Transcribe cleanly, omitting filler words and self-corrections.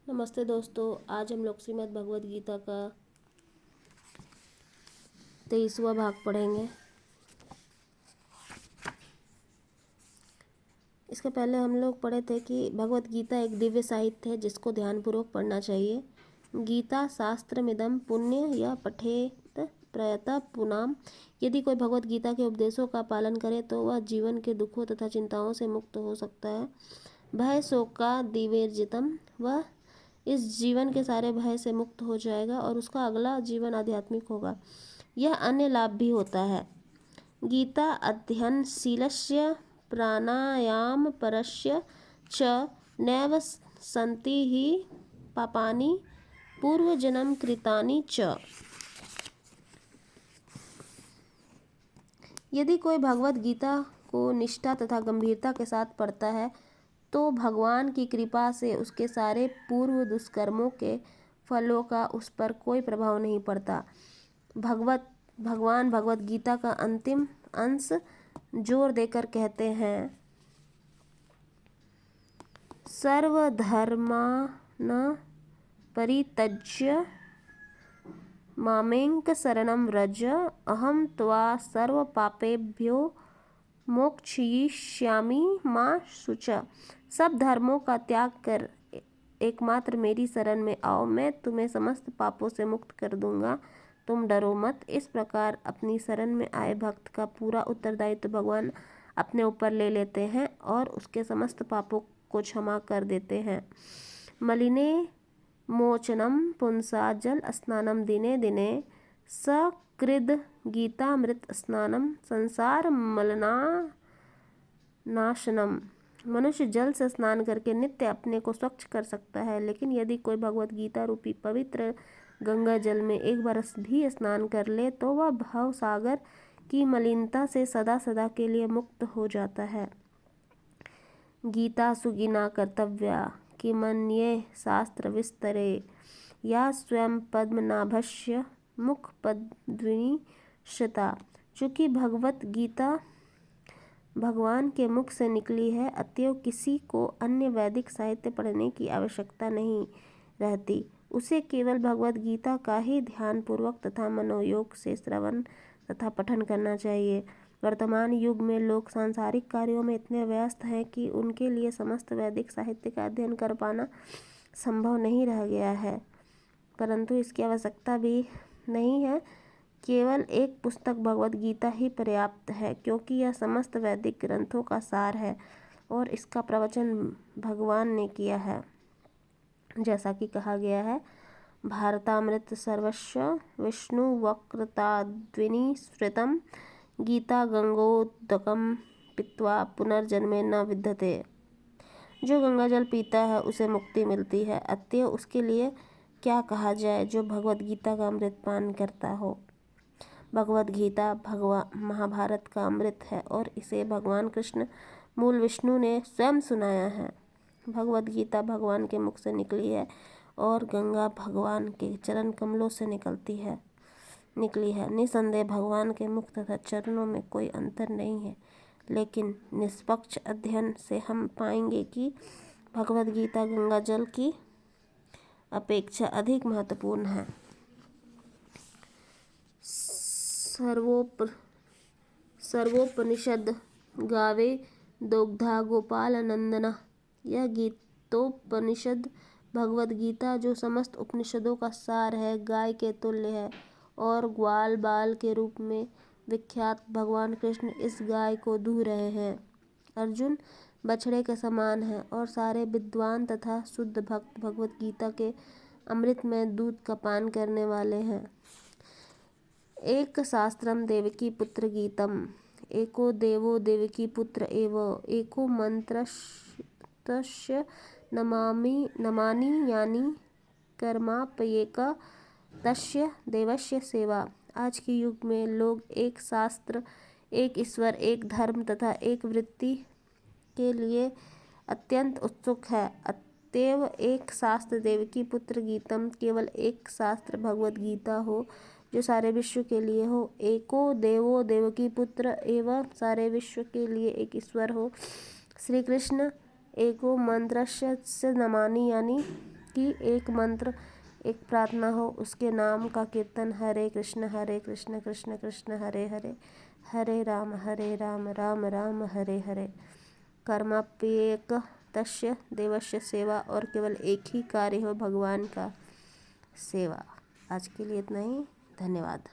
नमस्ते दोस्तों, आज हम लोग श्रीमद् भगवद गीता का 23वां भाग पढ़ेंगे। इसके पहले हम लोग पढ़े थे कि भगवद गीता एक दिव्य साहित्य है जिसको ध्यानपूर्वक पढ़ना चाहिए। गीता शास्त्रमिदं पुण्य या पठेत प्रयतः पुनाम। यदि कोई भगवद गीता के उपदेशों का पालन करे तो वह जीवन के दुखों तथा चिंताओं से मुक्त हो सकता है। भय शोका दिवेर्जितम, वह इस जीवन के सारे भय से मुक्त हो जाएगा और उसका अगला जीवन आध्यात्मिक होगा। यह अन्य लाभ भी होता है। गीता अध्ययनशीलस्य प्राणायाम परस्य च नैव सन्ति हि पापानि पूर्वजन्म कृतानि च। यदि कोई भगवद गीता को निष्ठा तथा गंभीरता के साथ पढ़ता है तो भगवान की कृपा से उसके सारे पूर्व दुष्कर्मों के फलों का उस पर कोई प्रभाव नहीं पड़ता। भगवान भगवद गीता का अंतिम अंश जोर देकर कहते हैं, सर्वधर्मान् परित्यज्य मामेक शरणं व्रज, अहं त्वा सर्वपापेभ्यो मोक्षयिष्यामि मा शुच। सब धर्मों का त्याग कर एकमात्र मेरी शरण में आओ, मैं तुम्हें समस्त पापों से मुक्त कर दूंगा, तुम डरो मत। इस प्रकार अपनी शरण में आए भक्त का पूरा उत्तरदायित्व भगवान अपने ऊपर ले लेते हैं और उसके समस्त पापों को क्षमा कर देते हैं। मलिने मोचनम पुंसा जल स्नानम दिने दिने, सकृद गीतामृत स्नानम संसार मलना नाशनम। मनुष्य जल से स्नान करके नित्य अपने को स्वच्छ कर सकता है, लेकिन यदि कोई भगवद गीता रूपी पवित्र गंगा जल में एक बार भी स्नान कर ले तो वह भव सागर की मलिनता से सदा सदा के लिए मुक्त हो जाता है। गीता सुगिना कर्तव्या किमन्ये शास्त्र विस्तरे, या स्वयं पद्मनाभस्य मुख पद्मिनी श्रिता। चूँकि भगवत गीता भगवान के मुख से निकली है, अतएव किसी को अन्य वैदिक साहित्य पढ़ने की आवश्यकता नहीं रहती। उसे केवल भगवद गीता का ही ध्यानपूर्वक तथा मनोयोग से श्रवण तथा पठन करना चाहिए। वर्तमान युग में लोग सांसारिक कार्यों में इतने व्यस्त हैं कि उनके लिए समस्त वैदिक साहित्य का अध्ययन कर पाना संभव नहीं रह गया है, परंतु इसकी आवश्यकता भी नहीं है। केवल एक पुस्तक भगवद गीता ही पर्याप्त है, क्योंकि यह समस्त वैदिक ग्रंथों का सार है और इसका प्रवचन भगवान ने किया है। जैसा कि कहा गया है, भारतामृत सर्वस्व विष्णु वक्रताद्विनी स्मृतम, गीता गंगोदकम पीत्वा पुनर्जन्मे न विद्यते। जो गंगा जल पीता है उसे मुक्ति मिलती है, अतएव उसके लिए क्या कहा जाए जो भगवद गीता का अमृत पान करता हो। भगवद गीता महाभारत का अमृत है और इसे भगवान कृष्ण मूल विष्णु ने स्वयं सुनाया है। भगवद गीता भगवान के मुख से निकली है और गंगा भगवान के चरण कमलों से निकली है। निसंदेह भगवान के मुख तथा चरणों में कोई अंतर नहीं है, लेकिन निष्पक्ष अध्ययन से हम पाएंगे कि भगवद गीता गंगा जल की अपेक्षा अधिक महत्वपूर्ण है। सर्वोपनिषद गावे दोग्धा गोपाल नंदना। यह गीतोपनिषद भगवद गीता जो समस्त उपनिषदों का सार है, गाय के तुल्य है और ग्वाल बाल के रूप में विख्यात भगवान कृष्ण इस गाय को दूह रहे हैं। अर्जुन बछड़े के समान है और सारे विद्वान तथा शुद्ध भक्त भगवद गीता के अमृत में दूध का पान करने वाले हैं। एक शास्त्रम देवकी पुत्र गीतम, एको देवो देवकी पुत्र एव, एको मंत्रस्तस्य नमानि यानि कर्माप्येक तस्य देवस्य सेवा। आज के युग में लोग एक शास्त्र, एक ईश्वर, एक धर्म तथा एक वृत्ति के लिए अत्यंत उत्सुक है। अतएव एक शास्त्र देवकी पुत्र गीतम, केवल एक शास्त्र भगवद गीता हो जो सारे विश्व के लिए हो। एको देवो देवकी पुत्र एवं, सारे विश्व के लिए एक ईश्वर हो। श्री कृष्ण एको मंत्रस्य नमानि यानि कि एक मंत्र, एक प्रार्थना हो, उसके नाम का कीर्तन हरे कृष्ण कृष्ण कृष्ण हरे हरे, हरे राम राम राम हरे हरे। कर्माप्येक तस्य देवस्य सेवा, और केवल एक ही कार्य हो, भगवान का सेवा। आज के लिए इतना ही, धन्यवाद।